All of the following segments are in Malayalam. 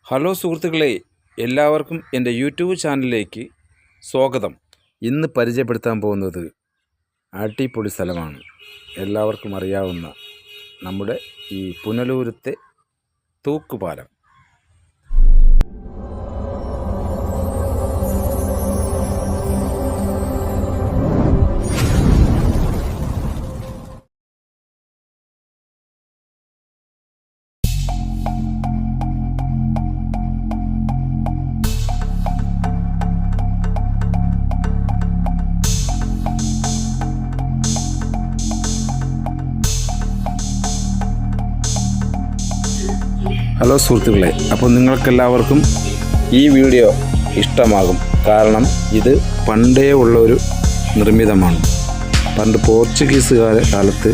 ഹലോ സുഹൃത്തുക്കളെ, എല്ലാവർക്കും എൻ്റെ യൂട്യൂബ് ചാനലിലേക്ക് സ്വാഗതം. ഇന്ന് പരിചയപ്പെടുത്താൻ പോകുന്നത് അടിപൊളി സ്ഥലമാണ്. എല്ലാവർക്കും അറിയാവുന്ന നമ്മുടെ ഈ പുനലൂരത്തെ തൂക്കുപാലം. ഹലോ സുഹൃത്തുക്കളെ, അപ്പോൾ നിങ്ങൾക്കെല്ലാവർക്കും ഈ വീഡിയോ ഇഷ്ടമാകും. കാരണം ഇത് പണ്ടേ ഉള്ളൊരു നിർമ്മിതമാണ്. പണ്ട് പോർച്ചുഗീസുകാർ കാലത്ത്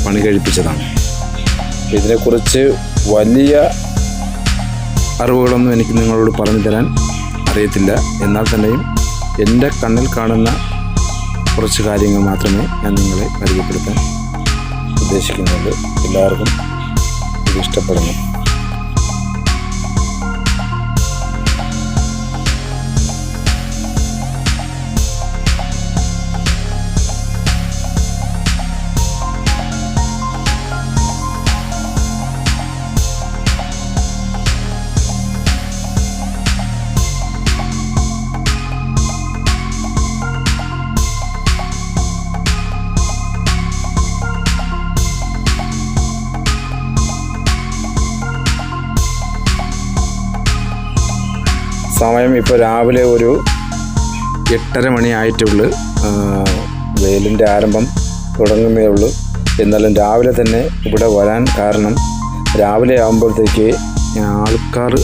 പണി കഴിപ്പിച്ചതാണ്. ഇതിനെക്കുറിച്ച് വലിയ അറിവുകളൊന്നും എനിക്ക് നിങ്ങളോട് പറഞ്ഞു തരാൻ അറിയത്തില്ല. എന്നാൽ തന്നെയും എൻ്റെ കണ്ണിൽ കാണുന്ന കുറച്ച് കാര്യങ്ങൾ മാത്രമേ ഞാൻ നിങ്ങളെ പരിചയപ്പെടുത്താൻ ഉദ്ദേശിക്കുന്നുള്ളൂ. എല്ലാവർക്കും ഇത് ഇഷ്ടപ്പെടുന്നു. സമയം ഇപ്പോൾ രാവിലെ ഒരു 8:30 മണി ആയിട്ടുള്ളൂ. വെയിലിൻ്റെ ആരംഭം തുടങ്ങുന്നേ ഉള്ളൂ. എന്നാലും രാവിലെ തന്നെ ഇവിടെ വരാൻ കാരണം രാവിലെ ആകുമ്പോഴത്തേക്ക് ആൾക്കാർ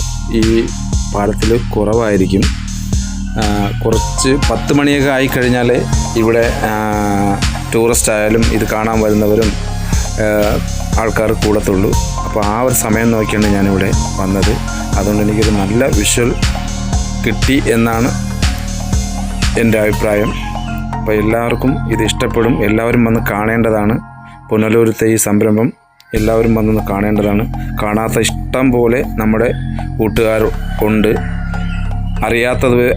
ഈ പാലത്തിൽ കുറവായിരിക്കും. കുറച്ച് 10 മണിയൊക്കെ ആയിക്കഴിഞ്ഞാൽ ഇവിടെ ടൂറിസ്റ്റ് ആയാലും ഇത് കാണാൻ വരുന്നവരും ആൾക്കാർ കൂടത്തുള്ളൂ. അപ്പോൾ ആ ഒരു സമയം നോക്കിയാണ് ഞാനിവിടെ വന്നത്. അതുകൊണ്ട് എനിക്കൊരു നല്ല വിഷ്വൽ കിട്ടി എന്നാണ് എൻ്റെ അഭിപ്രായം. അപ്പോൾ എല്ലാവർക്കും ഇത് ഇഷ്ടപ്പെടും. എല്ലാവരും വന്ന് കാണേണ്ടതാണ്. പുനലൂരത്തെ ഈ സംരംഭം എല്ലാവരും വന്നൊന്ന് കാണേണ്ടതാണ്. കാണാത്ത ഇഷ്ടം പോലെ നമ്മുടെ കൂട്ടുകാർ ഉണ്ട്.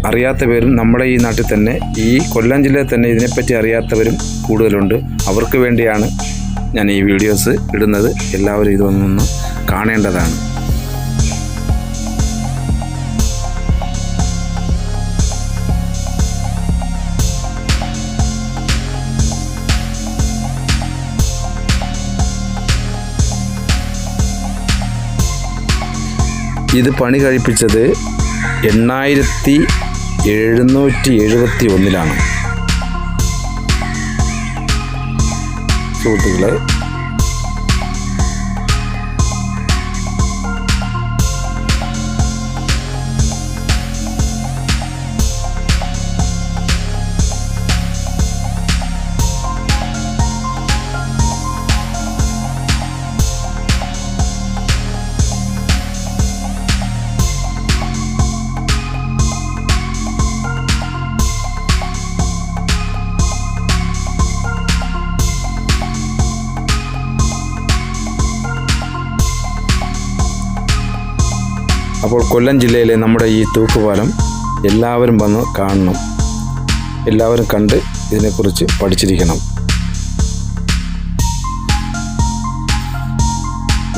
അറിയാത്ത പേരും നമ്മുടെ ഈ നാട്ടിൽ തന്നെ, ഈ കൊല്ലം ജില്ലയിൽ തന്നെ ഇതിനെപ്പറ്റി അറിയാത്തവരും കൂടുതലുണ്ട്. അവർക്ക് വേണ്ടിയാണ് ഞാൻ ഈ വീഡിയോസ് ഇടുന്നത്. എല്ലാവരും ഇതൊന്നൊന്ന് കാണേണ്ടതാണ്. ഇത് പണി കഴിപ്പിച്ചത് 8771 സുഹൃത്തുക്കളെ. അപ്പോൾ കൊല്ലം ജില്ലയിലെ നമ്മുടെ ഈ തൂക്കുപാലം എല്ലാവരും വന്ന് കാണണം. എല്ലാവരും കണ്ട് ഇതിനെക്കുറിച്ച് പഠിച്ചിരിക്കണം.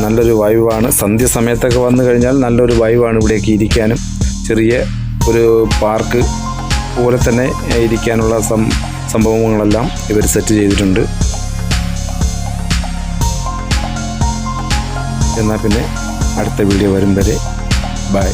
നല്ലൊരു വൈവാണ്. സന്ധ്യ സമയത്തൊക്കെ വന്നു കഴിഞ്ഞാൽ നല്ലൊരു വൈവാണ്. ഇവിടേക്ക് ഇരിക്കാനും ചെറിയ ഒരു പാർക്ക് പോലെ തന്നെ ഇരിക്കാനുള്ള സംഭവങ്ങളെല്ലാം ഇവർ സെറ്റ് ചെയ്തിട്ടുണ്ട്. എന്നാൽ പിന്നെ അടുത്ത വീഡിയോ വരും വരെ ബൈ.